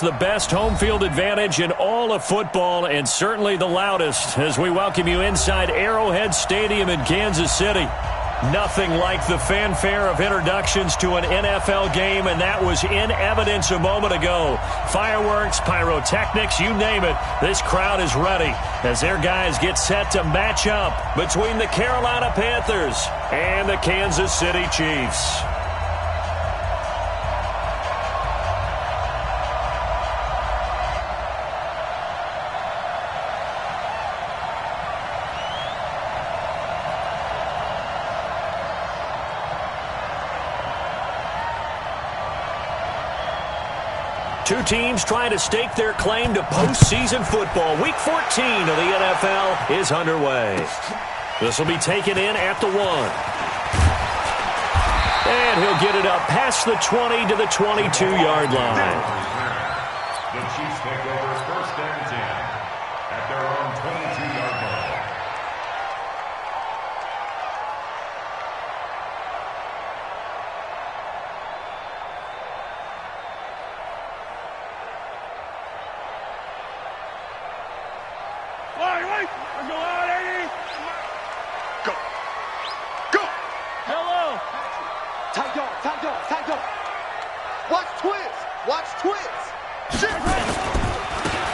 the best home field advantage in all of football and certainly the loudest as we welcome you inside Arrowhead Stadium in Kansas City. Nothing like the fanfare of introductions to an NFL game, and that was in evidence a moment ago. Fireworks, pyrotechnics, you name it. This crowd is ready as their guys get set to match up between the Carolina Panthers and the Kansas City Chiefs. Two teams trying to stake their claim to postseason football. Week 14 of the NFL is underway. This will be taken in at the 1. And he'll get it up past the 20 to the 22-yard line. The Chiefs take over 1st and 10 at their own 22-yard line.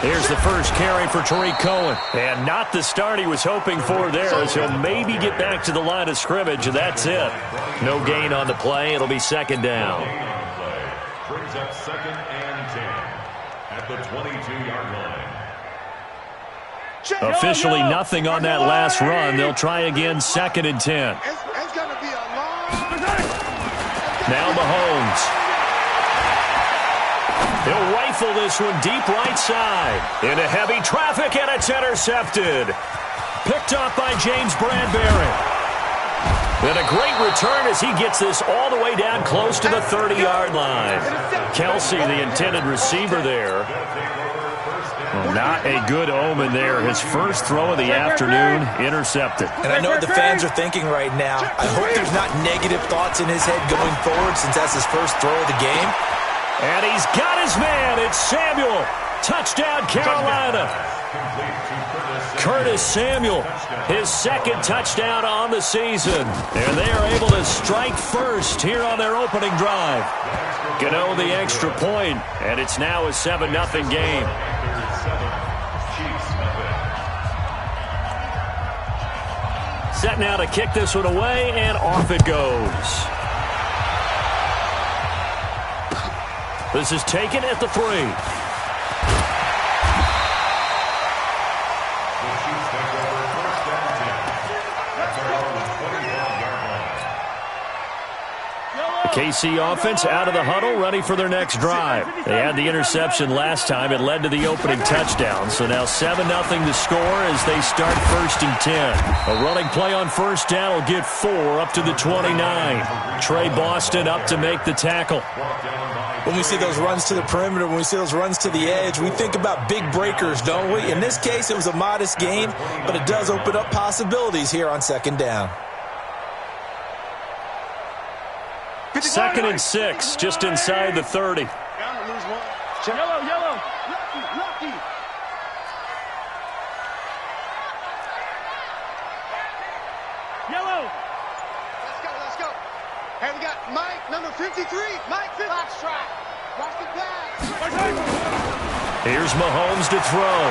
Here's the first carry for Tariq Cohen. And not the start he was hoping for there, as he'll maybe get back to the line of scrimmage, and that's it. No gain on the play. It'll be 2nd down. Brings up 2nd and 10 at the 22-yard line. Officially nothing on that last run. They'll try again 2nd and 10. It's going to be a long... Now Mahomes. He'll rifle this one deep right side. Into heavy traffic, and it's intercepted. Picked off by James Bradbury. And a great return as he gets this all the way down close to the 30-yard line. Kelsey, the intended receiver there. Well, not a good omen there. His first throw of the afternoon intercepted. And I know what the fans are thinking right now. I hope there's not negative thoughts in his head going forward since that's his first throw of the game. And he's got his man. It's Samuel. Touchdown, Carolina. Curtis Samuel, his 2nd touchdown on the season. And they are able to strike first here on their opening drive. Gano the extra point, and it's now a 7-0 game. Set now to kick this one away, and off it goes. This is taken at the 3. The KC offense out of the huddle, ready for their next drive. They had the interception last time. It led to the opening touchdown. So now 7-0 the score as they start 1st and 10. A running play on 1st down will get 4 up to the 29. Trey Boston up to make the tackle. When we see those runs to the perimeter, when we see those runs to the edge, we think about big breakers, don't we? In this case, it was a modest gain, but it does open up possibilities here on 2nd down. 2nd and 6, just inside the 30. Yellow. Lucky. Yellow. Let's go. Hey, we got Mike, number 53. Mike, last try. Watch the pass. Here's Mahomes to throw.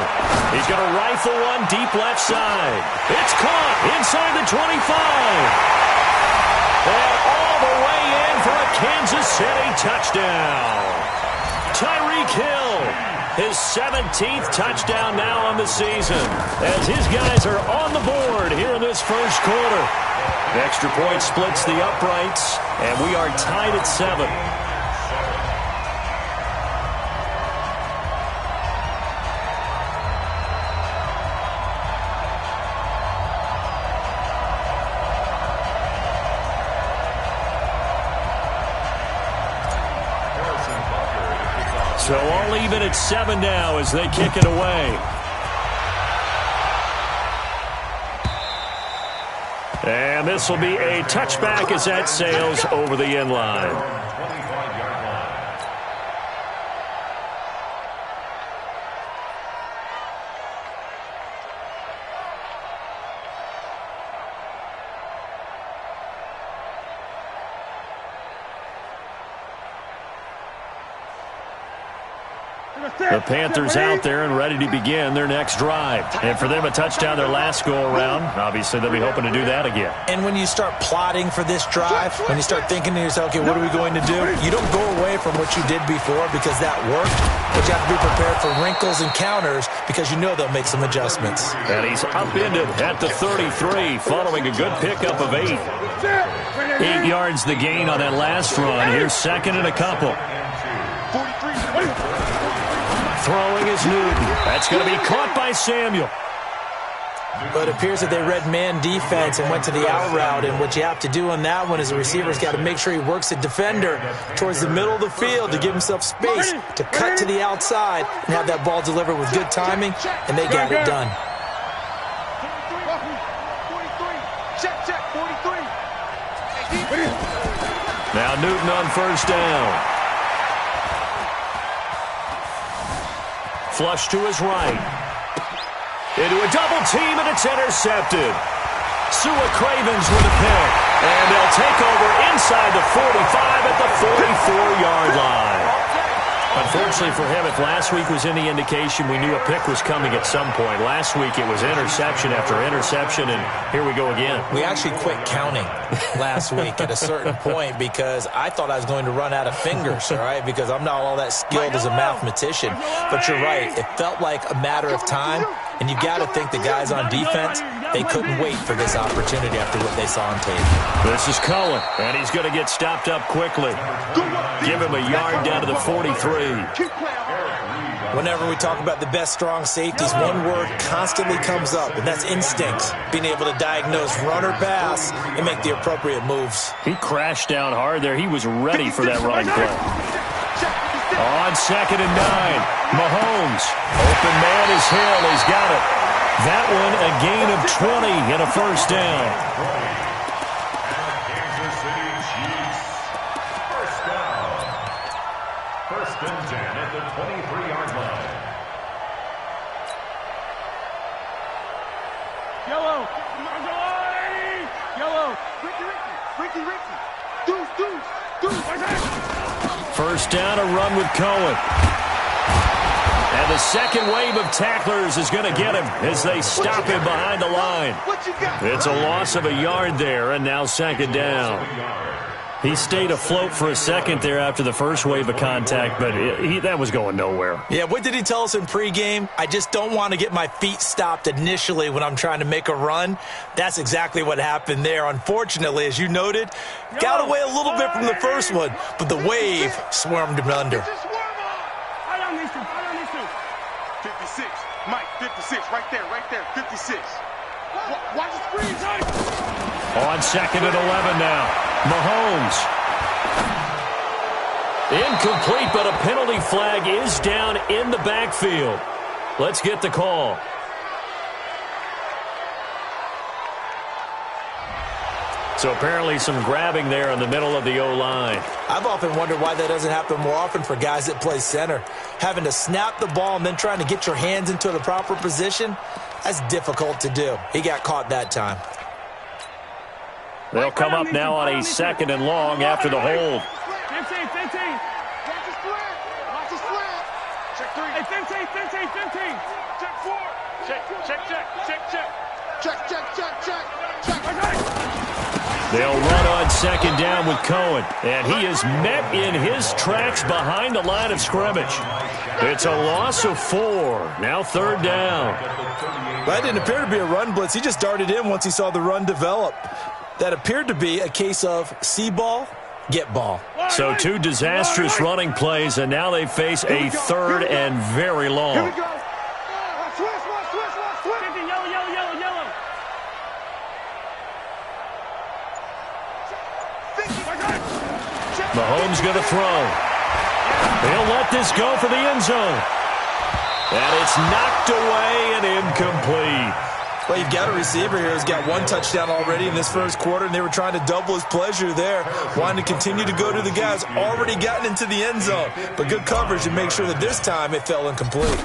He's going to rifle one deep left side. It's caught inside the 25. And all the way in for a Kansas City touchdown. Tyreek Hill, his 17th touchdown now on the season, as his guys are on the board here in this first quarter. The extra point splits the uprights, and we are tied at 7. So all even at 7 now as they kick it away. And this will be a touchback as that sails over the end line. The Panthers out there and ready to begin their next drive. And for them, a touchdown their last go-around. Obviously, they'll be hoping to do that again. And when you start plotting for this drive, when you start thinking to yourself, okay, what are we going to do? You don't go away from what you did before because that worked, but you have to be prepared for wrinkles and counters because you know they'll make some adjustments. And he's upended at the 33 following a good pickup of 8. 8 yards the gain on that last run. Here's second and a couple. Throwing is Newton. That's going to be caught by Samuel. But it appears that they read man defense and went to the out route. And what you have to do on that one is the receiver's got to make sure he works the defender towards the middle of the field to give himself space to cut to the outside and have that ball delivered with good timing, and they got it done. Now Newton on first down. Flush to his right. Into a double team, and it's intercepted. Sua Cravens with a pick. And they'll take over inside the 45 at the 44-yard line. Unfortunately for him, if last week was any indication, we knew a pick was coming at some point. Last week it was interception after interception, and here we go again. We actually quit counting last week at a certain point because I thought I was going to run out of fingers, all right, because I'm not all that skilled as a mathematician. But you're right. It felt like a matter of time, and you got to think the guys on defense, they couldn't wait for this opportunity after what they saw on tape. This is Cohen, and he's going to get stopped up quickly. Give him a yard down to the 43. Whenever we talk about the best strong safeties, one word constantly comes up, and that's instincts. Being able to diagnose run or pass and make the appropriate moves. He crashed down hard there. He was ready for that running play. On second and 9, Mahomes. Open man is Hill. He's got it. That one a gain of 20 and a first down. First and 10 at the 23-yard line. Yellow. Yellow. Ricky. Deuce. First down, a run with Cohen. And the second wave of tacklers is going to get him as they stop him behind the line. It's a loss of a yard there, and now second down. He stayed afloat for a second there after the first wave of contact, but that was going nowhere. Yeah, what did he tell us in pregame? I just don't want to get my feet stopped initially when I'm trying to make a run. That's exactly what happened there. Unfortunately, as you noted, got away a little bit from the first one, but the wave swarmed him under. 56. Mike, 56. Right there. 56. Watch the screen. On second and 11 now. Mahomes. Incomplete, but a penalty flag is down in the backfield. Let's get the call. So apparently some grabbing there in the middle of the O-line. I've often wondered why that doesn't happen more often for guys that play center. Having to snap the ball and then trying to get your hands into the proper position, that's difficult to do. He got caught that time. They'll come up now on a second and long after the hold. 15. Watch the slant. Check 3. Hey, 15. Check 4. Check. They'll run on second down with Cohen, and he is met in his tracks behind the line of scrimmage. It's a loss of 4. Now third down. That didn't appear to be a run blitz. He just darted in once he saw the run develop. That appeared to be a case of see ball, get ball. So 2 disastrous running plays, and now they face a third and very long. Here we go. Switch. Yellow. Mahomes going to throw. He'll let this go for the end zone. And it's knocked away and incomplete. Well, you've got a receiver here who's got 1 touchdown already in this first quarter, and they were trying to double his pleasure there, wanting to continue to go to the guys already gotten into the end zone. But good coverage to make sure that this time it fell incomplete.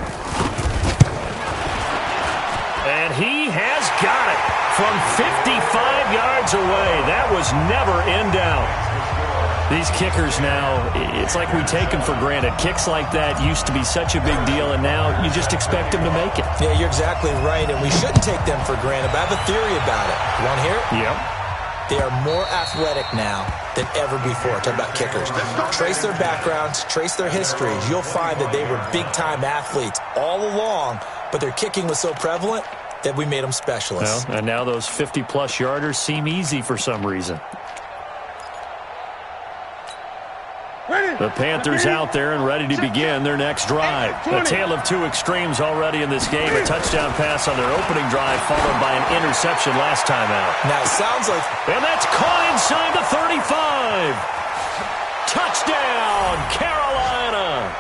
And he has got it from 55 yards away. That was never in doubt. These kickers now, it's like we take them for granted. Kicks like that used to be such a big deal, and now you just expect them to make it. Yeah, you're exactly right, and we shouldn't take them for granted, but I have a theory about it. You want to hear it? Yep. They are more athletic now than ever before. Talk about kickers. Trace their backgrounds, trace their histories. You'll find that they were big-time athletes all along, but their kicking was so prevalent that we made them specialists. Well, and now those 50-plus yarders seem easy for some reason. The Panthers out there and ready to begin their next drive. A tale of two extremes already in this game. A touchdown pass on their opening drive followed by an interception last time out. Now, it sounds like... And that's caught inside the 35. Touchdown, Carolina.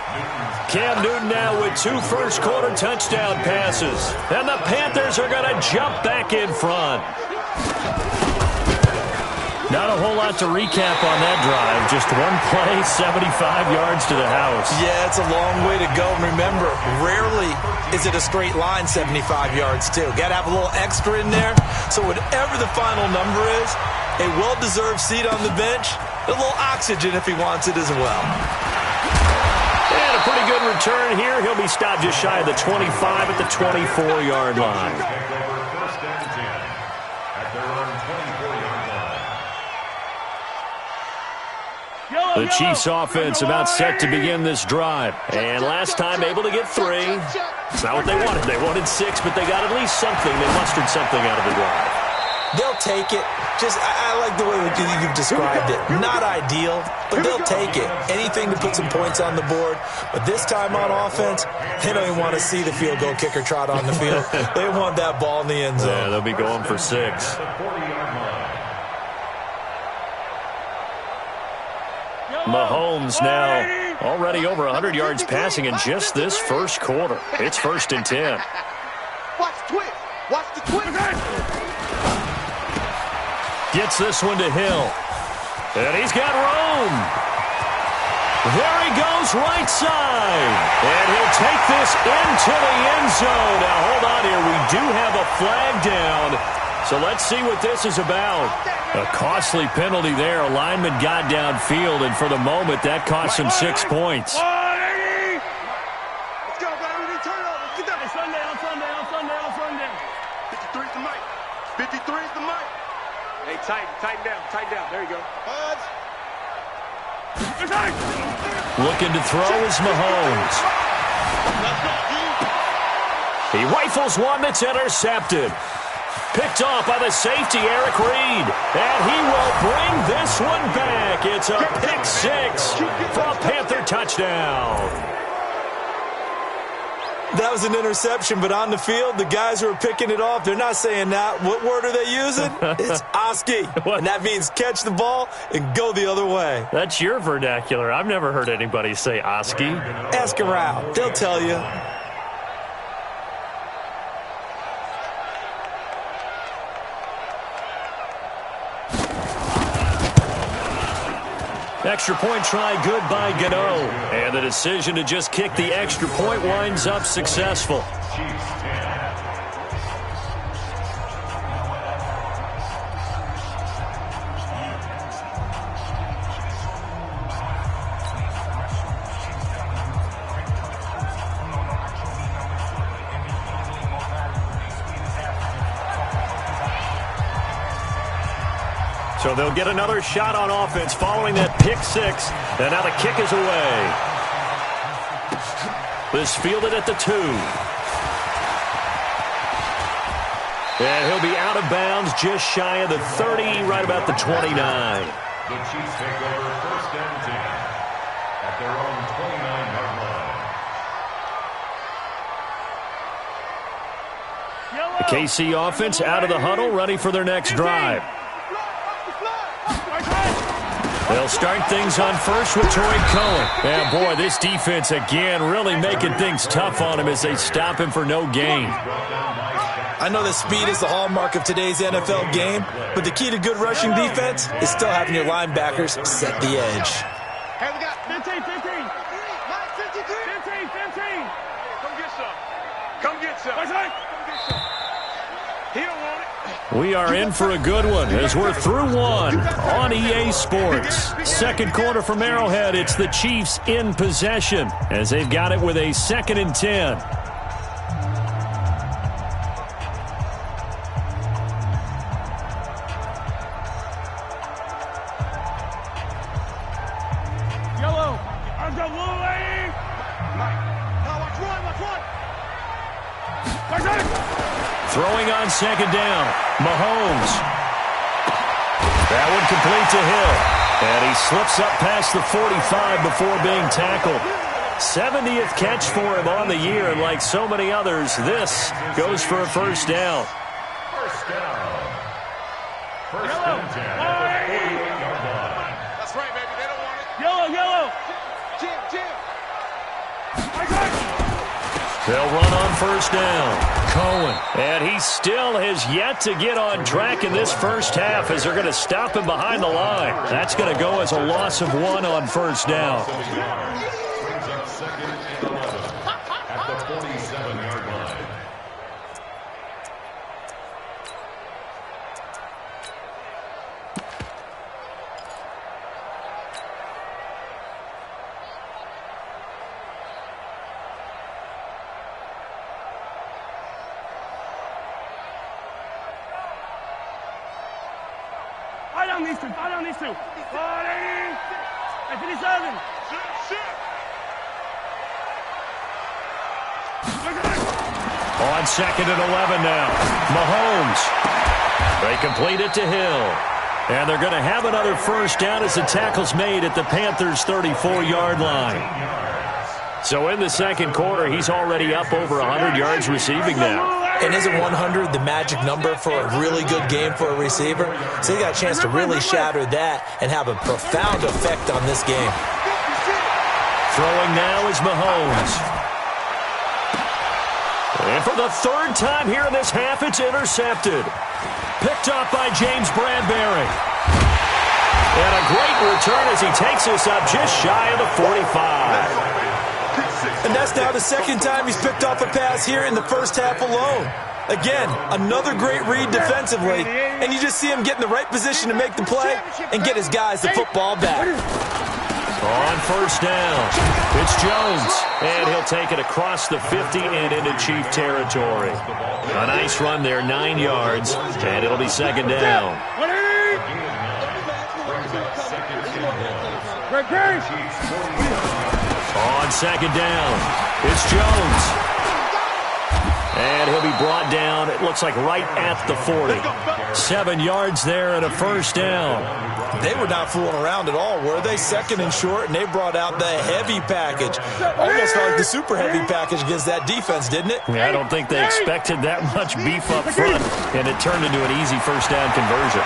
Cam Newton now with 2 first-quarter touchdown passes. And the Panthers are going to jump back in front. Not a whole lot to recap on that drive. Just one play, 75 yards to the house. Yeah, it's a long way to go. Remember, rarely is it a straight line 75 yards, too. Got to have a little extra in there. So whatever the final number is, a well-deserved seat on the bench, a little oxygen if he wants it as well. And a pretty good return here. He'll be stopped just shy of the 25 at the 24-yard line. The Chiefs offense about set to begin this drive. And last time able to get 3. It's not what they wanted. They wanted 6, but they got at least something. They mustered something out of the drive. They'll take it. I like the way you've described it. Not ideal, but they'll take it. Anything to put some points on the board. But this time on offense, they don't even want to see the field goal kicker trot on the field. They want that ball in the end zone. Yeah, they'll be going for 6. Mahomes now already over 100 yards passing in just this first quarter. It's 1st and 10. Watch the twist. Watch the twist. Gets this one to Hill. And he's got room. There he goes right side. And he'll take this into the end zone. Now, hold on here. We do have a flag down. So let's see what this is about. A costly penalty there. A lineman got downfield, and for the moment, that cost him 6 points. Let's go, baby. Turn it over. Get down. Sunday. 53 is the mic. 53 is the mic. Hey, tighten down. There you go. Looking to throw is Mahomes. He rifles one that's intercepted. Picked off by the safety, Eric Reed. And he will bring this one back. It's a pick 6 for a Panther touchdown. That was an interception, but on the field, the guys who are picking it off, they're not saying that. What word are they using? It's Oski. And that means catch the ball and go the other way. That's your vernacular. I've never heard anybody say Oski. Ask around. They'll tell you. Extra point try good by Gano. And the decision to just kick the extra point winds up successful. So they'll get another shot on offense following that pick 6. And now the kick is away. This fielded at the 2. And he'll be out of bounds just shy of the 30, right about the 29. The Chiefs take over 1st and 10 at their own 29-yard line. The KC offense out of the huddle, ready for their next drive. They'll start things on first with Tariq Cohen. And, boy, this defense, again, really making things tough on him as they stop him for no gain. I know that speed is the hallmark of today's NFL game, but the key to good rushing defense is still having your linebackers set the edge. Hey, we got 15. Mike, 53. 15. Come get some. He don't want it. We are in for a good one as we're through one on EA Sports. Second quarter from Arrowhead. It's the Chiefs in possession as they've got it with a 2nd and 10. Yellow. I've got one lane. Now watch one. Throwing on 2nd down. Mahomes. That one complete to Hill. And he slips up past the 45 before being tackled. 70th catch for him on the year. And like so many others, this goes for a first down. First down. First and 10 at the 48-yard line. That's right, baby. They don't want it. Yellow. Jim. They'll run on first down. Cohen. And he still has yet to get on track in this first half as they're going to stop him behind the line. That's going to go as a loss of 1 on first down. Brings up 2nd and 11 at the 47-yard line. Fire down these two. 57. On 2nd and 11 now. Mahomes. They complete it to Hill. And they're going to have another first down as the tackle's made at the Panthers' 34-yard line. So in the second quarter, he's already up over 100 yards receiving now. And isn't 100 the magic number for a really good game for a receiver? So he got a chance to really shatter that and have a profound effect on this game. Throwing now is Mahomes. And for the 3rd time here in this half, it's intercepted. Picked up by James Bradbury. And a great return as he takes us up just shy of the 45. And that's now the 2nd time he's picked off a pass here in the first half alone. Again, another great read defensively, and you just see him get in the right position to make the play and get his guys the football back. On first down, it's Jones, and he'll take it across the 50 and into Chief territory. A nice run there, 9 yards, and it'll be 2nd down. On 2nd down, it's Jones. And he'll be brought down, it looks like right at the 40. 7 yards there and a first down. They were not fooling around at all, were they? 2nd and short, and they brought out the heavy package. Almost felt like the super heavy package against that defense, didn't it? Yeah, I don't think they expected that much beef up front, and it turned into an easy first down conversion.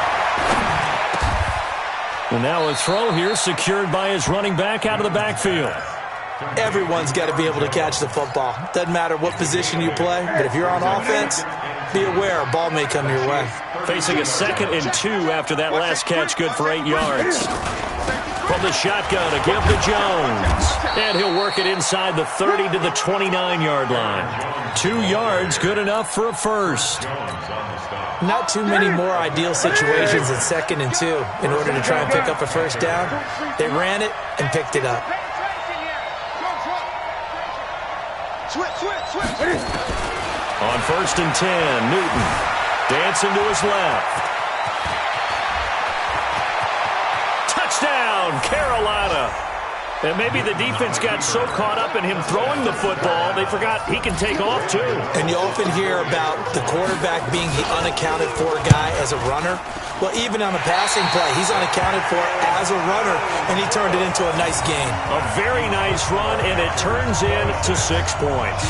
And now a throw here secured by his running back out of the backfield. Everyone's got to be able to catch the football. Doesn't matter what position you play, but if you're on offense, be aware a ball may come your way. Facing a 2nd and 2 after that last catch, good for 8 yards. From the shotgun, a give to Jones. And he'll work it inside the 30 to the 29-yard line. 2 yards, good enough for a first. Not too many more ideal situations in 2nd and 2 in order to try and pick up a first down. They ran it and picked it up. On 1st and 10, Newton dancing to his left. Touchdown, Carolina. And maybe the defense got so caught up in him throwing the football, they forgot he can take off too. And you often hear about the quarterback being the unaccounted for guy as a runner. Well, even on a passing play, he's unaccounted for as a runner, and he turned it into a nice game. A very nice run, and it turns into 6 points.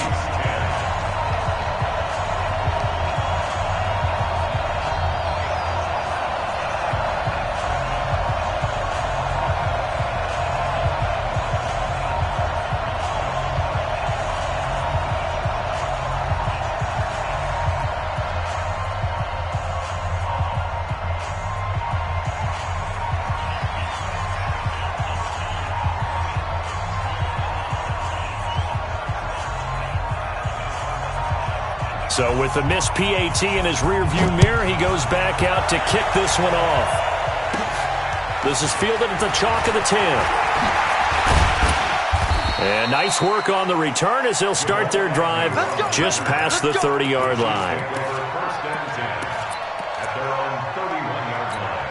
So with the missed PAT in his rearview mirror, he goes back out to kick this one off. This is fielded at the chalk of the 10. And nice work on the return as they'll start their drive just past the 30-yard line. First and 10 at their own 31-yard line.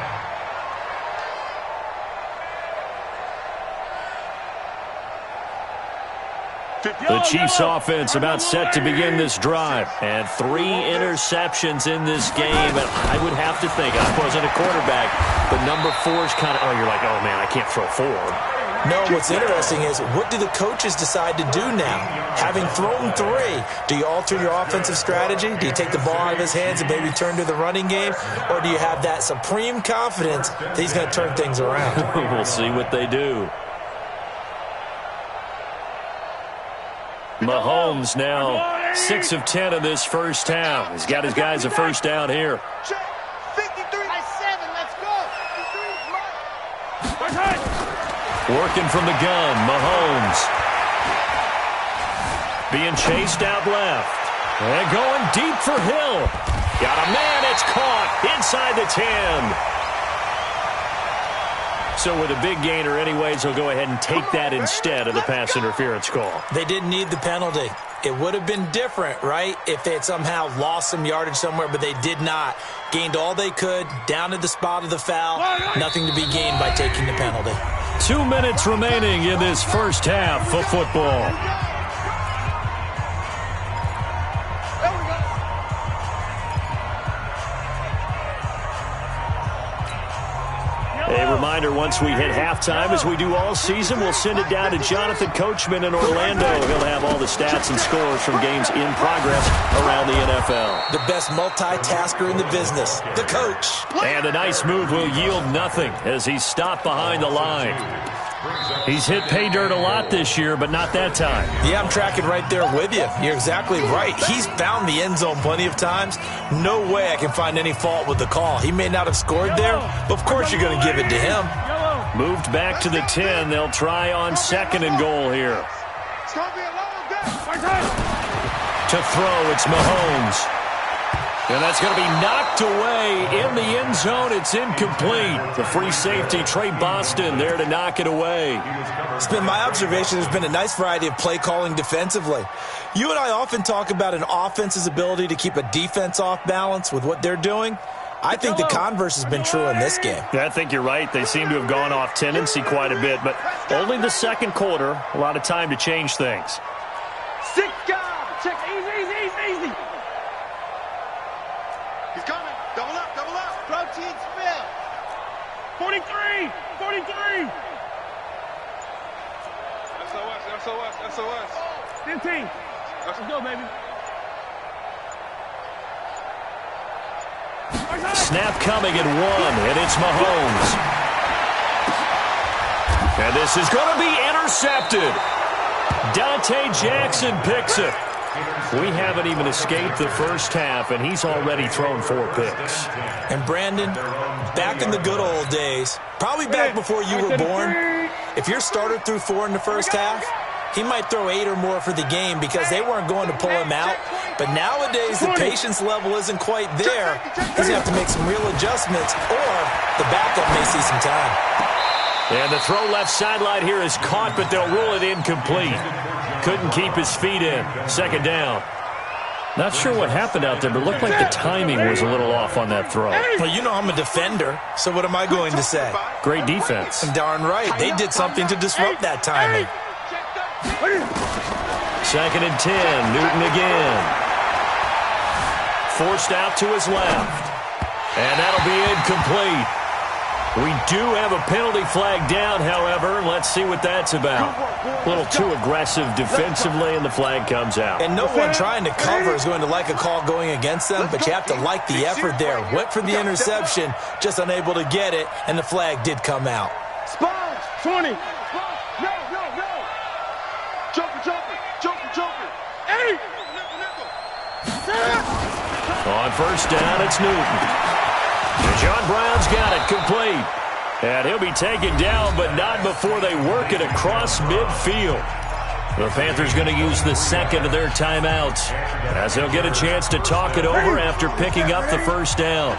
The Chiefs offense about set to begin this drive. And 3 interceptions in this game. And I would have to think, I wasn't a quarterback, but number 4 is kind of, you're like, oh, man, I can't throw 4. No, what's interesting is what do the coaches decide to do now? Having thrown 3, do you alter your offensive strategy? Do you take the ball out of his hands and maybe turn to the running game? Or do you have that supreme confidence that he's going to turn things around? We'll see what they do. Mahomes now 6 of 10 in this first half. He's got his guys a first down here. 53. Nice 7. Let's go. 53. Working from the gun, Mahomes. Being chased out left. And going deep for Hill. Got a man, it's caught inside the 10. So with a big gainer anyways, he'll go ahead and take that instead of the pass interference call. They didn't need the penalty. It would have been different, right, if they had somehow lost some yardage somewhere, but they did not. Gained all they could, down to the spot of the foul. Nothing to be gained by taking the penalty. 2 minutes remaining in this first half of football. A reminder, once we hit halftime, as we do all season, we'll send it down to Jonathan Coachman in Orlando. He'll have all the stats and scores from games in progress around the NFL. The best multitasker in the business, the coach. And a nice move will yield nothing as he's stopped behind the line. He's hit pay dirt a lot this year, but not that time. Yeah, I'm tracking right there with you. You're exactly right. He's found the end zone plenty of times. No way I can find any fault with the call. He may not have scored there, but of course you're going to give it to him. Moved back to the 10. They'll try on 2nd and goal here. To throw, it's Mahomes. And that's going to be knocked away in the end zone. It's incomplete. The free safety, Trey Boston, there to knock it away. It's been my observation there's been a nice variety of play calling defensively. You and I often talk about an offense's ability to keep a defense off balance with what they're doing. I think the converse has been true in this game. Yeah, I think you're right. They seem to have gone off tendency quite a bit, but only the second quarter, a lot of time to change things. 6 guys. Check. Easy. He's coming. Double up. Protein spill. 43. SOS. 15. Let's go, baby. Snap coming at 1, and it's Mahomes. And this is going to be intercepted. Dante Jackson picks it. We haven't even escaped the first half, and he's already thrown 4 picks. And Brandon, back in the good old days, probably back before you were born, if your starter threw 4 in the first half, he might throw 8 or more for the game because they weren't going to pull him out. But nowadays, the patience level isn't quite there. He's going to have to make some real adjustments, or the backup may see some time. And the throw left sideline here is caught, but they'll rule it incomplete. Couldn't keep his feet in. 2nd down. Not sure what happened out there, but it looked like the timing was a little off on that throw. Well, you know I'm a defender, so what am I going to say? Great defense. And darn right. They did something to disrupt that timing. 2nd and 10. Newton again. Forced out to his left. And that'll be incomplete. We do have a penalty flag down, however. Let's see what that's about. A little too aggressive defensively, and the flag comes out. And no one trying to cover is going to like a call going against them, but you have to like the effort there. Went for the interception, just unable to get it, and the flag did come out. Sponge, 20. No. Jumper. 8. On first down, it's Newton. And John Brown's got it complete. And he'll be taken down, but not before they work it across midfield. The Panthers going to use the second of their timeouts as they'll get a chance to talk it over after picking up the first down.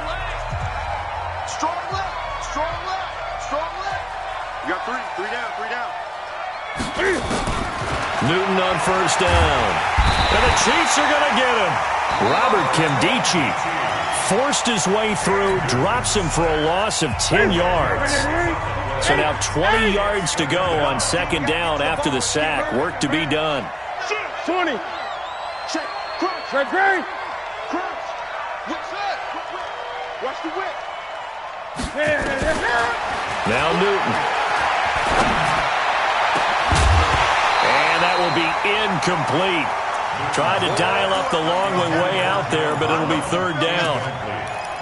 Strong left, strong left, strong left. You got three down. Newton on first down. And the Chiefs are going to get him. Robert Kimdichie forced his way through, drops him for a loss of 10 yards. So now 20 yards to go on second down after the sack. Work to be done. 20. Check. Crunch. Check. Crunch. Whip side. Watch the whip. Now Newton. And that will be incomplete. Tried to dial up the long way out there, but it'll be third down.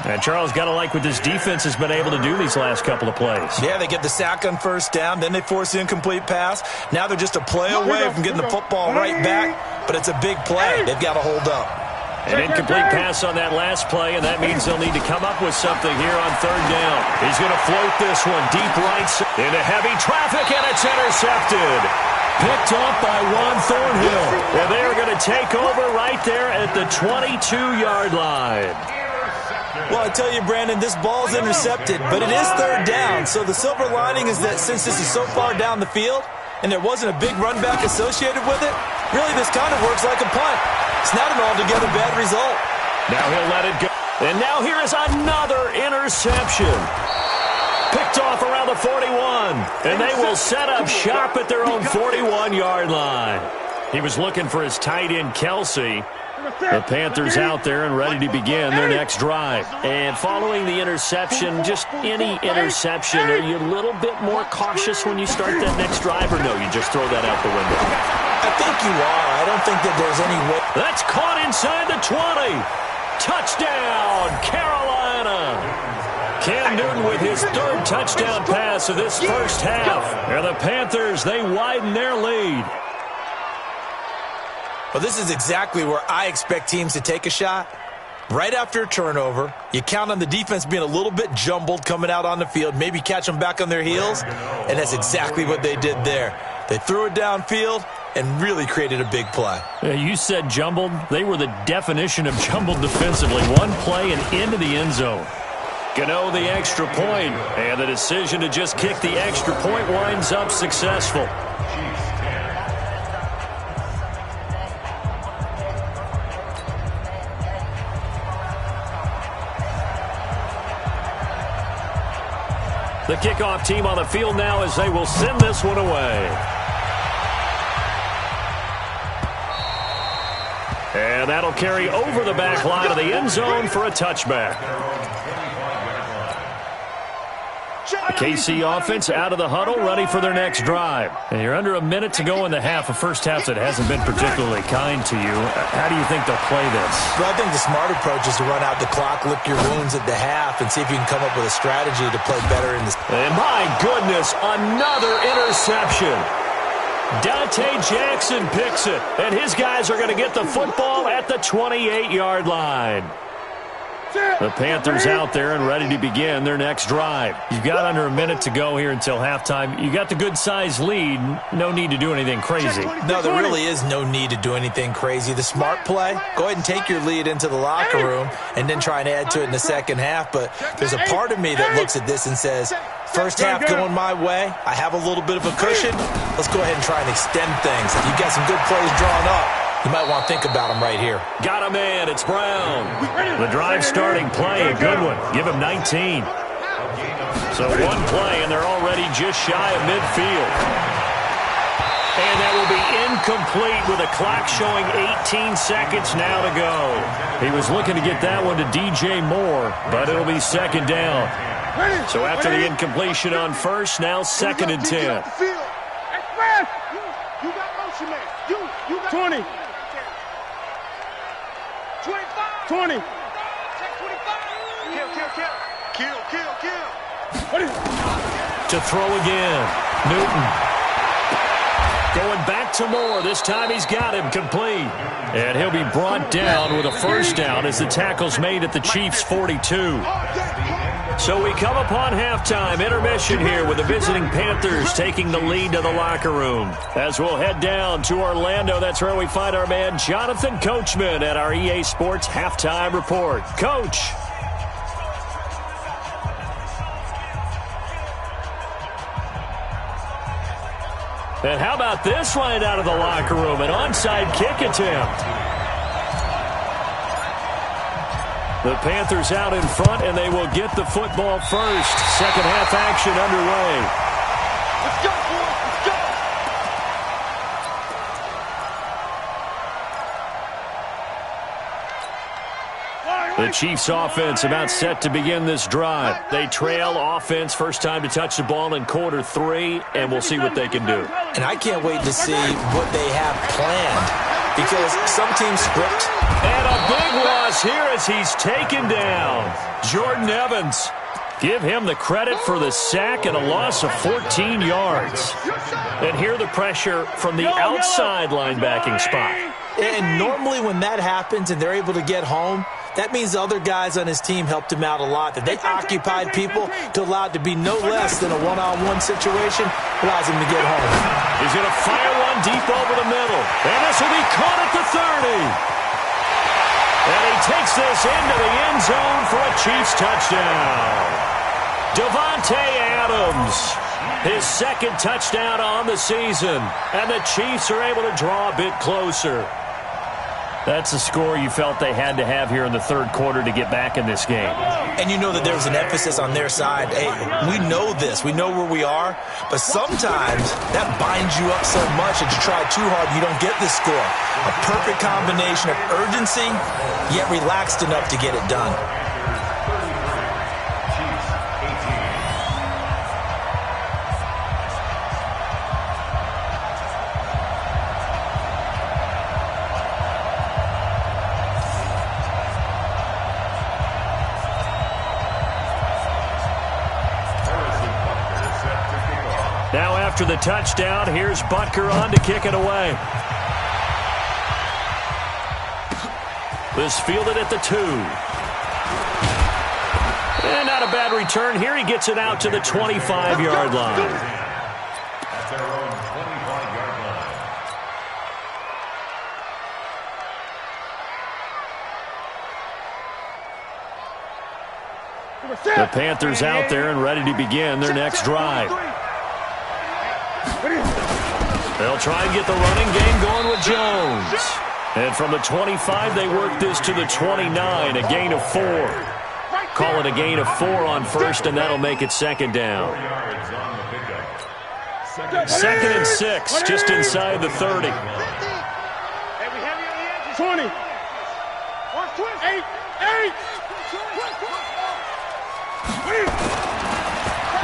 And Charles, got to like what this defense has been able to do these last couple of plays. Yeah, they get the sack on first down, then they force the incomplete pass. Now they're just a play away from getting the football right back, but it's a big play. They've got to hold up. An incomplete pass on that last play, and that means they'll need to come up with something here on third down. He's going to float this one deep right into heavy traffic, and it's intercepted. Picked off by Juan Thornhill. And they are going to take over right there at the 22-yard line. Well, I tell you, Brandon, this ball's intercepted, but it is third down. So the silver lining is that since this is so far down the field and there wasn't a big run back associated with it, really this kind of works like a punt. It's not an altogether bad result. Now he'll let it go. And now here is another interception. Picked off around the 41. And they will set up shop at their own 41-yard line. He was looking for his tight end, Kelsey. The Panthers out there and ready to begin their next drive. And following the interception, just any interception, are you a little bit more cautious when you start that next drive, or no, you just throw that out the window? I think you are. I don't think that there's any way. That's caught inside the 20. Touchdown, Carolina. Cam Newton with his third touchdown pass of this first half. And the Panthers, they widen their lead. Well, this is exactly where I expect teams to take a shot. Right after a turnover, you count on the defense being a little bit jumbled coming out on the field, maybe catch them back on their heels, and that's exactly what they did there. They threw it downfield and really created a big play. You said jumbled. They were the definition of jumbled defensively. One play and into the end zone. Gano the extra point, and the decision to just kick the extra point winds up successful. The kickoff team on the field now as they will send this one away. And that'll carry over the back line of the end zone for a touchback. The KC offense out of the huddle, ready for their next drive. And you're under a minute to go in the half, a first half that hasn't been particularly kind to you. How do you think they'll play this? Well, I think the smart approach is to run out the clock, lick your wounds at the half, and see if you can come up with a strategy to play better in this. And my goodness, another interception. Dante Jackson picks it, and his guys are going to get the football at the 28-yard line. The Panthers out there and ready to begin their next drive. You've got under a minute to go here until halftime. You got the good-sized lead. No need to do anything crazy. No, there really is no need to do anything crazy. The smart play, go ahead and take your lead into the locker room and then try and add to it in the second half. But there's a part of me that looks at this and says, first half going my way, I have a little bit of a cushion. Let's go ahead and try and extend things. If you've got some good plays drawn up, you might want to think about them right here. Got a man. It's Brown. The drive starting play, a good one. Give him 19. So one play, and they're already just shy of midfield. And that will be incomplete with a clock showing 18 seconds now to go. He was looking to get that one to DJ Moore, but it'll be second down. So after the incompletion on first, now second and 10. You got motion, man. You got 20. 25. 20. Check 25. Kill. To throw again. Newton. Going back to Moore. This time he's got him complete. And he'll be brought down with a first down as the tackle's made at the Chiefs' 42. So we come upon halftime, intermission here with the visiting Panthers taking the lead to the locker room. As we'll head down to Orlando, that's where we find our man Jonathan Coachman at our EA Sports Halftime Report. Coach. And how about this right out of the locker room? An onside kick attempt. The Panthers out in front, and they will get the football first. Second half action underway. Let's go, boys. Let's go. The Chiefs offense about set to begin this drive. They trail offense, first time to touch the ball in quarter 3, and we'll see what they can do. And I can't wait to see what they have planned, because some teams script. And a big loss here as he's taken down. Jordan Evans. Give him the credit for the sack and a loss of 14 yards. And here the pressure from the outside linebacking spot. And normally when that happens and they're able to get home, that means the other guys on his team helped him out a lot. That they occupied people to allow it to be no less than a one-on-one situation, allows him to get home. He's going to fire one deep over the middle. And this will be caught at the 30. And he takes this into the end zone for a Chiefs touchdown. Davante Adams, his second touchdown on the season. And the Chiefs are able to draw a bit closer. That's a score you felt they had to have here in the third quarter to get back in this game. And you know that there's an emphasis on their side. Hey, we know this. We know where we are. But sometimes that binds you up so much that you try too hard and you don't get this score. A perfect combination of urgency, yet relaxed enough to get it done. Now after the touchdown, here's Butker on to kick it away. This fielded at the 2. And not a bad return here. He gets it out to the 25-yard line. At their own 25-yard line. The Panthers out there and ready to begin their next drive. They'll try and get the running game going with Jones. And from the 25, they work this to the 29, a gain of 4. Call it a gain of 4 on first, and that'll make it second down. 2nd and 6, just inside the 30. 20. 8.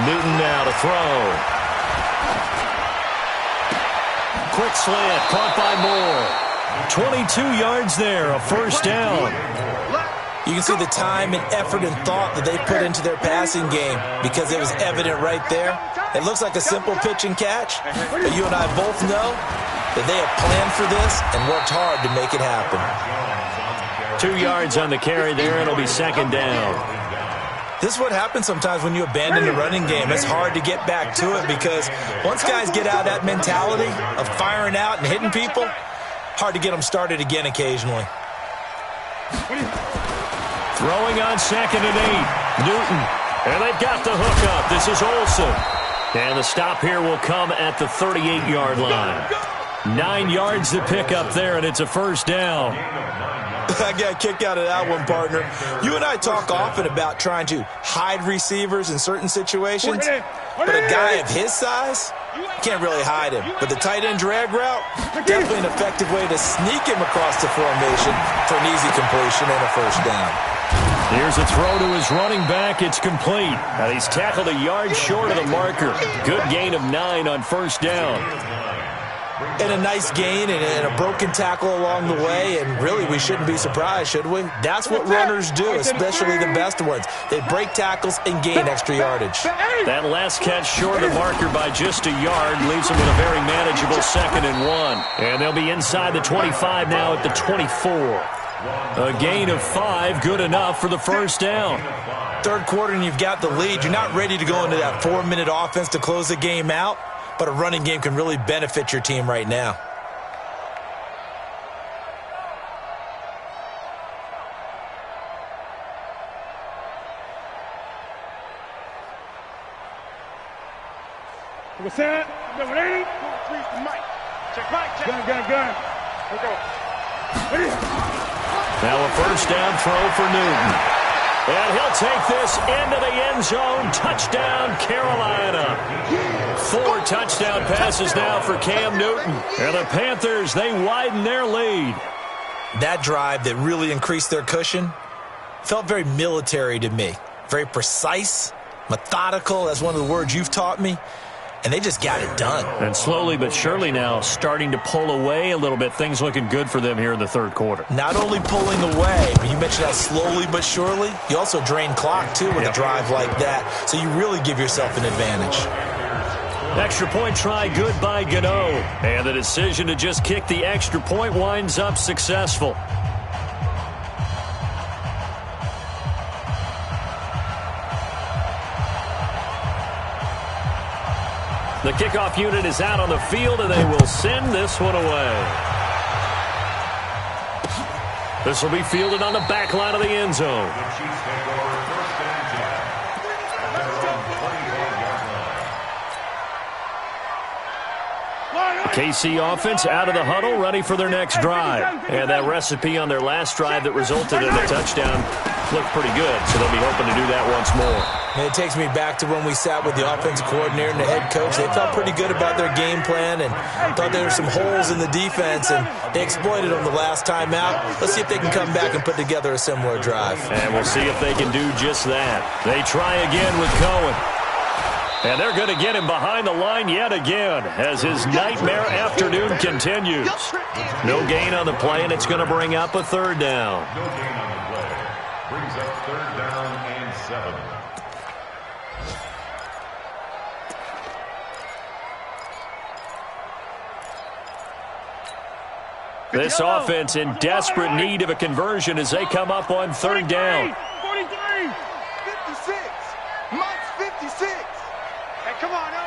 Newton now to throw. Quick slant, caught by Moore. 22 yards there, a first down. You can see the time and effort and thought that they put into their passing game because it was evident right there. It looks like a simple pitch and catch, but you and I both know that they have planned for this and worked hard to make it happen. 2 yards on the carry there, it'll be second down. This is what happens sometimes when you abandon the running game. It's hard to get back to it because once guys get out of that mentality of firing out and hitting people, hard to get them started again occasionally. Throwing on 2nd and 8. Newton. And they've got the hook up. This is Olsen. And the stop here will come at the 38-yard line. 9 yards to pick up there, and it's a first down. I got a kick out of that one, partner. You and I talk often about trying to hide receivers in certain situations, but a guy of his size, can't really hide him. But the tight end drag route, definitely an effective way to sneak him across the formation for an easy completion and a first down. Here's a throw to his running back. It's complete. And he's tackled a yard short of the marker. Good gain of 9 on first down. And a nice gain and a broken tackle along the way, and really we shouldn't be surprised, should we? That's what runners do, especially the best ones. They break tackles and gain extra yardage. That last catch short of the marker by just a yard leaves them with a very manageable 2nd and 1. And they'll be inside the 25 now at the 24. A gain of 5, good enough for the first down. Third quarter and you've got the lead. You're not ready to go into that 4-minute offense to close the game out, but a running game can really benefit your team right now. What's that? Number 80. Check right. Gun. Let's go. Now a first down throw for Newton. And he'll take this into the end zone. Touchdown, Carolina. 4 touchdown passes now for Cam Newton. And the Panthers, they widen their lead. That drive that really increased their cushion felt very military to me. Very precise, methodical. That's one of the words you've taught me. And they just got it done. And slowly but surely now starting to pull away a little bit. Things looking good for them here in the third quarter. Not only pulling away, but you mentioned how slowly but surely. You also drain clock, too, with a drive like that. So you really give yourself an advantage. Extra point try good by Gano. And the decision to just kick the extra point winds up successful. The kickoff unit is out on the field, and they will send this one away. This will be fielded on the back line of the end zone. The Chiefs take over first and 10 at their own 25-yard line. KC offense out of the huddle, ready for their next drive. And that recipe on their last drive that resulted in a touchdown looked pretty good, so they'll be hoping to do that once more. And it takes me back to when we sat with the offensive coordinator and the head coach. They felt pretty good about their game plan and thought there were some holes in the defense, and they exploited them the last time out. Let's see if they can come back and put together a similar drive. And we'll see if they can do just that. They try again with Cohen. And they're going to get him behind the line yet again as his nightmare afternoon continues. No gain on the play, and it's going to bring up a third down. No gain on the play. Brings up third down and 7. This offense in desperate need of a conversion as they come up on third down. 43. 56. Mike's 56. Hey, come on now.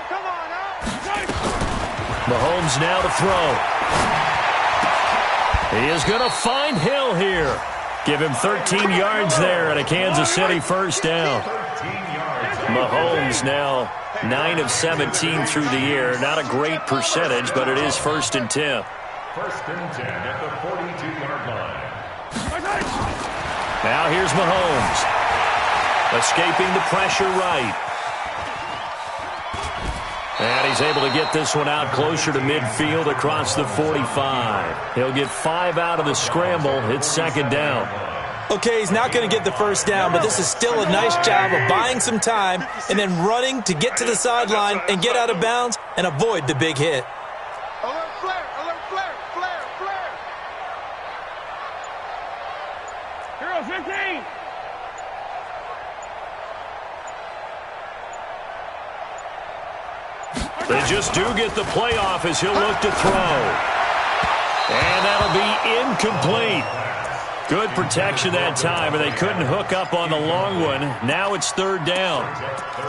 Mahomes now to throw. He is going to find Hill here. Give him 13 yards there and a Kansas City first down. Mahomes now 9 of 17 through the year. Not a great percentage, but it is first and 10. First and 10 at the 42-yard line. Now here's Mahomes. Escaping the pressure right. And he's able to get this one out closer to midfield across the 45. He'll get 5 out of the scramble. It's second down. Okay, he's not going to get the first down, but this is still a nice job of buying some time and then running to get to the sideline and get out of bounds and avoid the big hit. Alert flare. Hero 15. They just do get the playoff as he'll look to throw. And that'll be incomplete. Good protection that time, and they couldn't hook up on the long one. Now it's third down.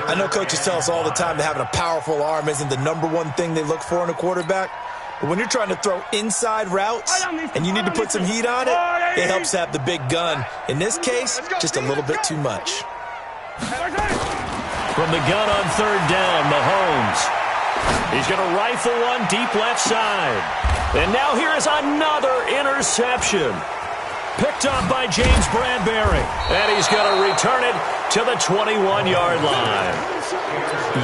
I know coaches tell us all the time that having a powerful arm isn't the number one thing they look for in a quarterback. But when you're trying to throw inside routes and you need to put some heat on it, it helps to have the big gun. In this case, just a little bit too much. From the gun on third down, Mahomes. He's going to rifle one deep left side. And now here is another interception. Picked up by James Bradbury. And he's going to return it to the 21-yard line.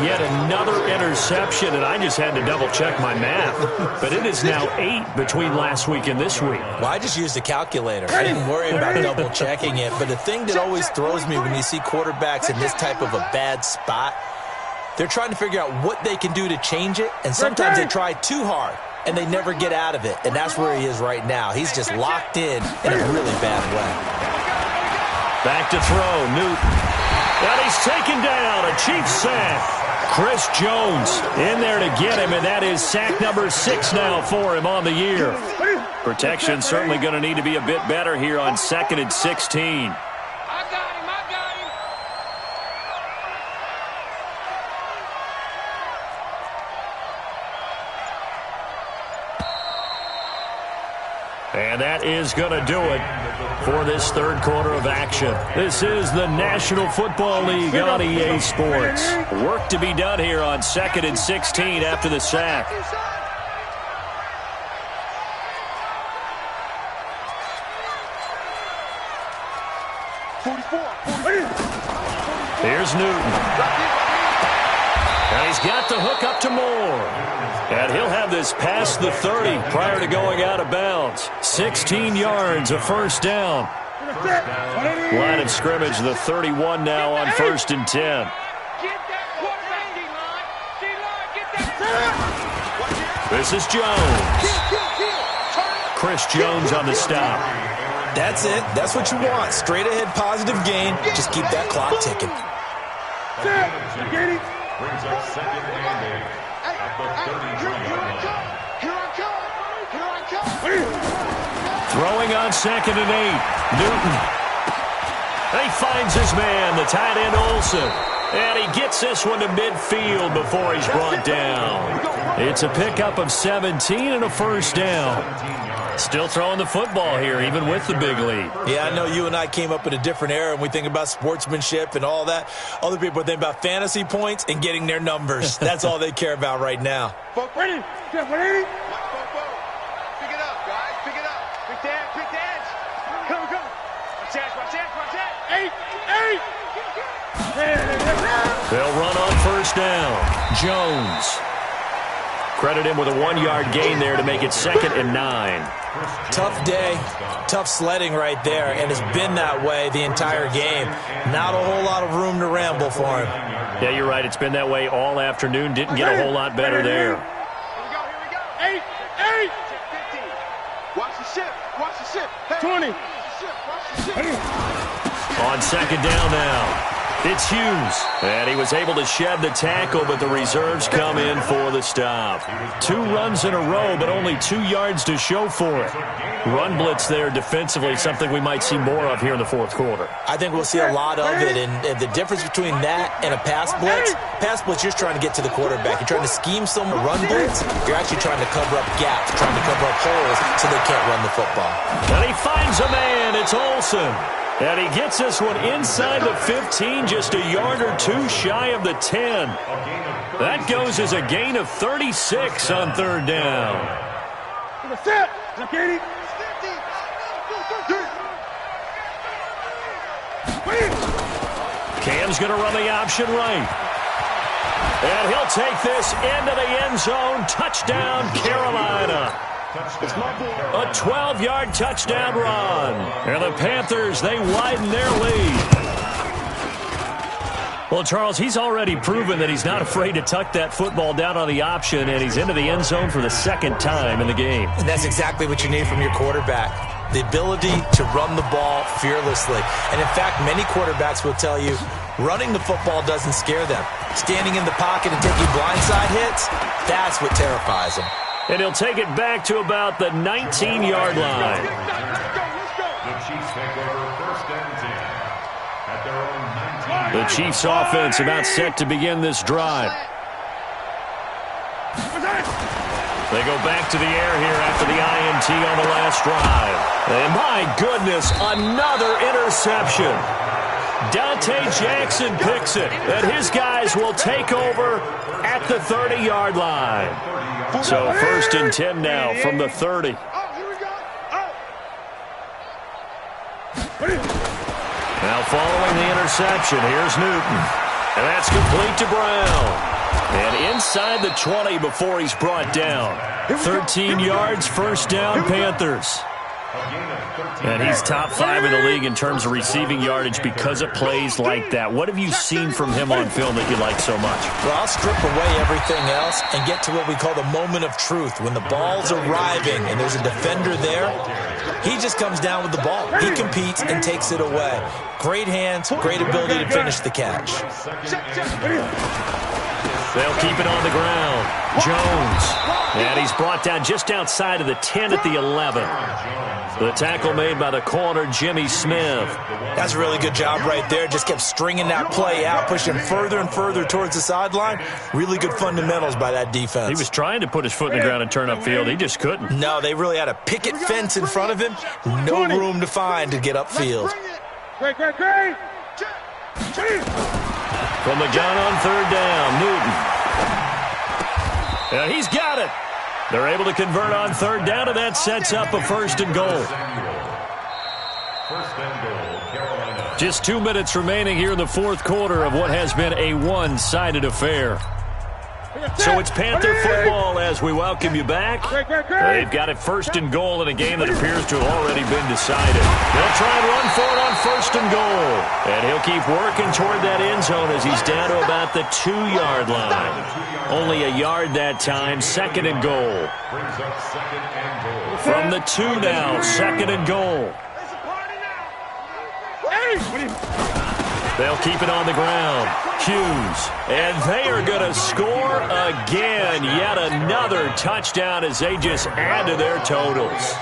Yet another interception, and I just had to double-check my math. But it is now 8 between last week and this week. Well, I just used a calculator. I didn't worry about double-checking it. But the thing that always throws me when you see quarterbacks in this type of a bad spot, they're trying to figure out what they can do to change it, and sometimes they try too hard, and they never get out of it. And that's where he is right now. He's just locked in a really bad way. Back to throw, Newton. And he's taken down, a Chiefs sack. Chris Jones in there to get him, and that is sack number 6 now for him on the year. Protection certainly going to need to be a bit better here on 2nd and 16. And that is going to do it for this third quarter of action. This is the National Football League on EA Sports. Work to be done here on 2nd and 16 after the sack. Here's Newton. And he's got the hook up to Moore. And he'll have this past the 30 prior to going out of bounds. 16 yards, a first down. Line of scrimmage, the 31 now on 1st and 10. This is Jones. Chris Jones on the stop. That's it. That's what you want. Straight ahead positive gain. Just keep that clock ticking. Brings up 2nd and 8 at the 33-yard line. Throwing on 2nd and 8. Newton. He finds his man, the tight end Olsen. And he gets this one to midfield before he's brought down. It's a pickup of 17 and a first down. Still throwing the football here, even with the big lead. Yeah, I know you and I came up in a different era, and we think about sportsmanship and all that. Other people think about fantasy points and getting their numbers. That's all they care about right now. Ready? Pick it up, guys. Pick it up. Quick dance. Come. Watch that. 8. They'll run on first down. Jones. Credit him with a 1-yard gain there to make it 2nd and 9. Tough day, tough sledding right there, and it's been that way the entire game. Not a whole lot of room to ramble for him. Yeah, you're right. It's been that way all afternoon. Didn't get a whole lot better there. Here we go. 8. 15. Watch the shift. 20. On 2nd down now. It's Hughes. And he was able to shed the tackle, but the reserves come in for the stop. 2 runs in a row, but only 2 yards to show for it. Run blitz there defensively, something we might see more of here in the fourth quarter. I think we'll see a lot of it, and the difference between that and a pass blitz, you're trying to get to the quarterback. You're trying to scheme some run blitz. You're actually trying to cover up gaps, trying to cover up holes so they can't run the football. And he finds a man. It's Olsen. And he gets this one inside the 15, just a yard or 2 shy of the 10. That goes as a gain of 36 on 3rd down. Cam's going to run the option right. And he'll take this into the end zone. Touchdown, Carolina. A 12-yard touchdown run. And the Panthers, they widen their lead. Well, Charles, he's already proven that he's not afraid to tuck that football down on the option, and he's into the end zone for the 2nd time in the game. And that's exactly what you need from your quarterback. The ability to run the ball fearlessly. And, in fact, many quarterbacks will tell you running the football doesn't scare them. Standing in the pocket and taking blindside hits, that's what terrifies them. And he'll take it back to about the 19-yard line. The Chiefs take over 1st and 10 at their own 19. The Chiefs offense about set to begin this drive. They go back to the air here after the INT on the last drive. And my goodness, another interception. Dante Jackson picks it, and his guys will take over at the 30-yard line. So 1st and 10 now from the 30. Now following the interception, here's Newton. And that's complete to Brown. And inside the 20 before he's brought down. 13 yards, first down, Panthers. And he's top 5 in the league in terms of receiving yardage because of plays like that. What have you seen from him on film that you like so much? Well, I'll strip away everything else and get to what we call the moment of truth. When the ball's arriving and there's a defender there, he just comes down with the ball. He competes and takes it away. Great hands, great ability to finish the catch. They'll keep it on the ground. Jones. And he's brought down just outside of the 10 at the 11. The tackle made by the corner, Jimmy Smith. That's a really good job right there. Just kept stringing that play out, pushing further and further towards the sideline. Really good fundamentals by that defense. He was trying to put his foot in the ground and turn upfield. He just couldn't. No, they really had a picket fence in front of him. No room to find to get upfield. Great. From the gun on third down, Newton. And he's got it. They're able to convert on third down, and that sets up a first and goal. First and goal, Carolina. Just 2 minutes remaining here in the fourth quarter of what has been a one-sided affair. So it's Panther football as we welcome you back. They've got it first and goal in a game that appears to have already been decided. They'll try and run for it on first and goal. And he'll keep working toward that end zone as he's down to about the 2-yard line. Only a yard that time, second and goal. Brings up second and goal. From the 2 now, second and goal. They'll keep it on the ground. Hughes. And they are going to score again. Yet another touchdown as they just add to their totals.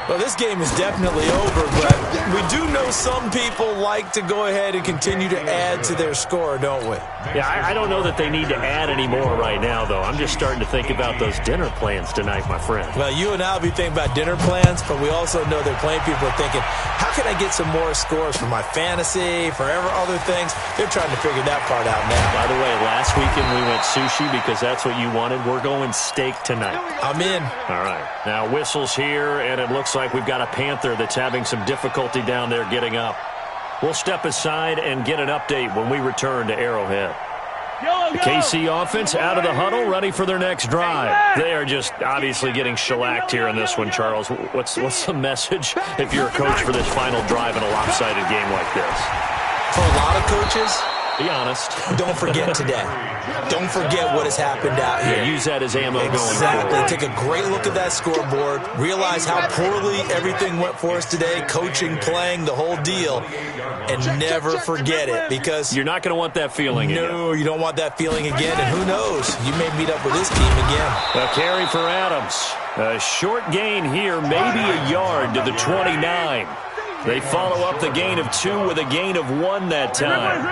Well, this game is definitely over, but we do know some people like to go ahead and continue to add to their score, don't we? Yeah, I don't know that they need to add any more right now, though. I'm just starting to think about those dinner plans tonight, my friend. Well, you and I will be thinking about dinner plans, but we also know that plenty of people are thinking, how can I get some more scores for my fantasy, for other things? They're trying to figure that part out now. By the way, last weekend we went sushi because that's what you wanted. We're going steak tonight. I'm in. All right. Now, whistles here, and it looks like we've got a Panther that's having some difficulty down there getting up. We'll step aside and get an update when we return to Arrowhead. The KC offense out of the huddle, ready for their next drive. They are just obviously getting shellacked here in this one, Charles. What's the message if you're a coach for this final drive in a lopsided game like this? For a lot of coaches, be honest. Don't forget today. Don't forget what has happened out here. Yeah, use that as ammo going forward. Exactly. Take a great look at that scoreboard. Realize how poorly everything went for us today. Coaching, playing, the whole deal. And never forget it, because you're not going to want that feeling again. No, you don't want that feeling again. And who knows? You may meet up with this team again. A carry for Adams. A short gain here, maybe a yard to the 29. They follow up the gain of 2 with a gain of 1 that time.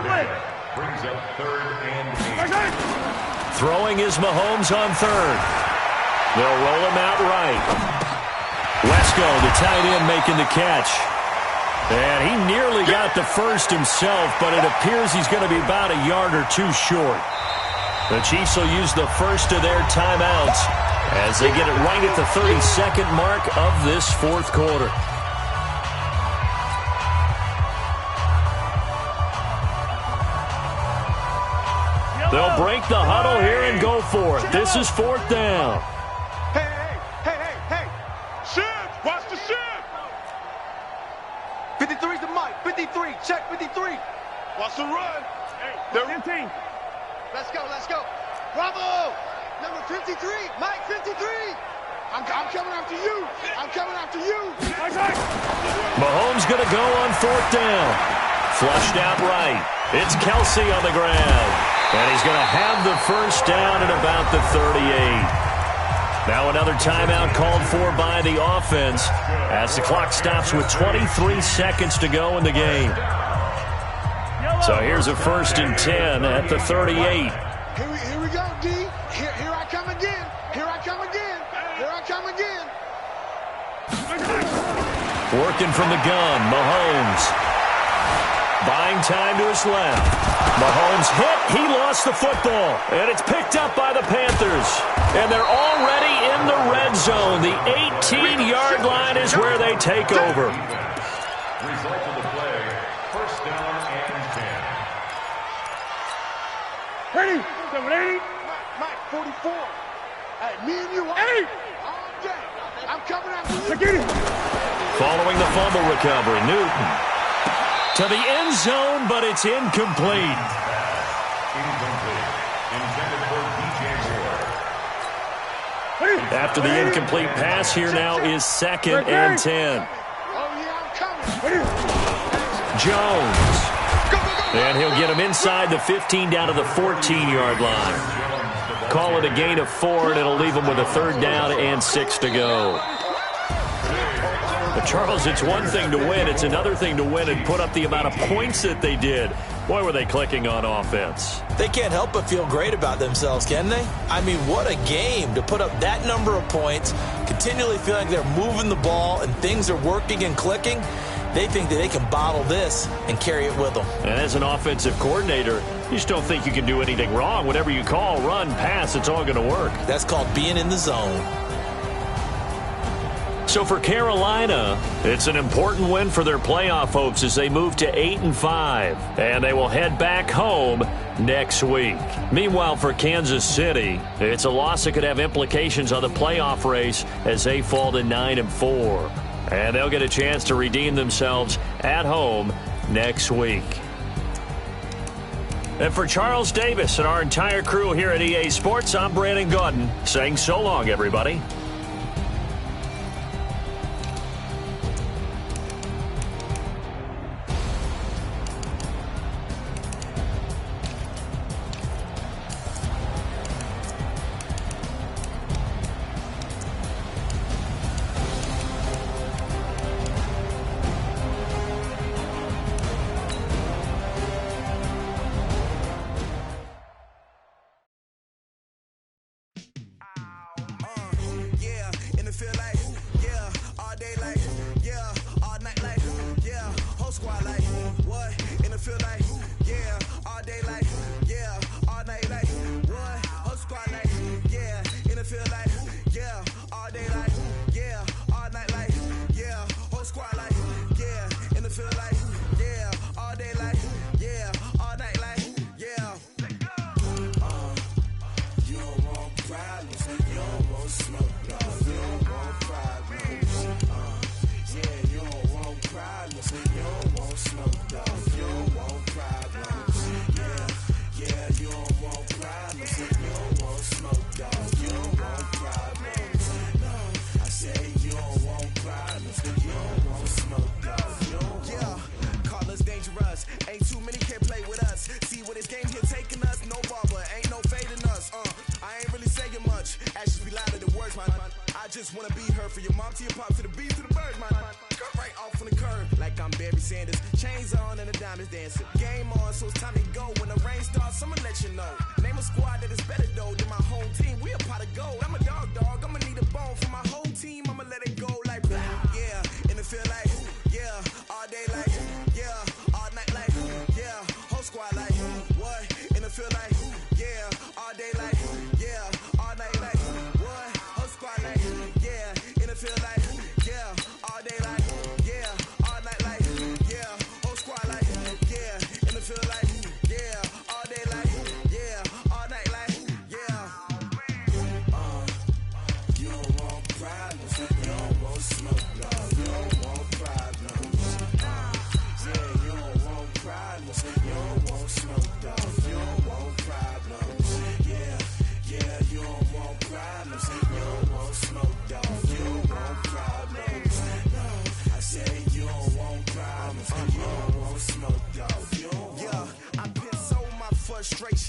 Brings up third and 8. Throwing is Mahomes on third. They'll roll him out right. Wesco, the tight end, making the catch. And he nearly got the first himself, but it appears he's going to be about a yard or 2 short. The Chiefs will use the first of their timeouts as they get it right at the 32nd mark of this fourth quarter. They'll break the huddle here and go for it. This is fourth down. Hey. Shift. Watch the shift. 53's the mic. 53. Check 53. Watch the run. Hey, they're in team. Let's go. Bravo. Number 53. Mike 53. I'm coming after you. Mahomes going to go on fourth down. Flushed out right. It's Kelsey on the ground. And he's going to have the first down at about the 38. Now another timeout called for by the offense as the clock stops with 23 seconds to go in the game. So here's a first and 10 at the 38. Here we go, D. Here I come again. Working from the gun, Mahomes. Buying time to his left. Mahomes hit. He lost the football. And it's picked up by the Panthers. And they're already in the red zone. The 18-yard line is where they take over. Result of the play, first down and 10. Ready? 780. Mike, 44. Hey, me and you, 8. All day. I'm coming after you. Following the fumble recovery, Newton. To the end zone, but it's incomplete. Intended for DJ Moore. After the incomplete pass, here now is second and 10. Jones. And he'll get him inside the 15 down to the 14-yard line. call it a gain of 4, and it'll leave them with a 3rd down and 6 to go. But, Charles, it's one thing to win. It's another thing to win and put up the amount of points that they did. Boy, were they clicking on offense. They can't help but feel great about themselves, can they? I mean, what a game to put up that number of points, continually feeling like they're moving the ball and things are working and clicking. They think that they can bottle this and carry it with them. And as an offensive coordinator, you just don't think you can do anything wrong. Whatever you call, run, pass, it's all going to work. That's called being in the zone. So for Carolina, it's an important win for their playoff hopes as they move to 8-5, and they will head back home next week. Meanwhile, for Kansas City, it's a loss that could have implications on the playoff race as they fall to 9-4. And they'll get a chance to redeem themselves at home next week. And for Charles Davis and our entire crew here at EA Sports, I'm Brandon Gaudin saying so long, everybody.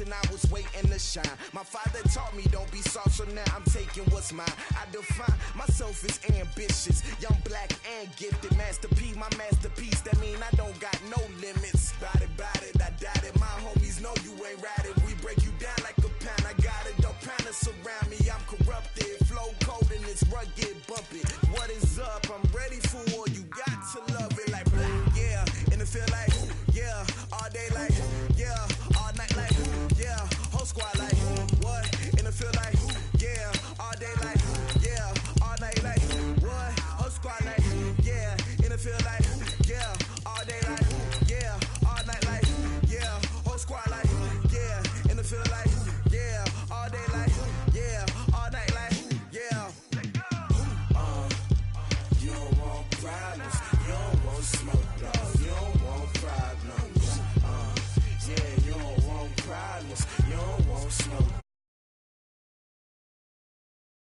I was waiting to shine. My father taught me don't be soft, so now I'm taking what's mine. I define myself as ambitious, young, black, and gifted. Master P, my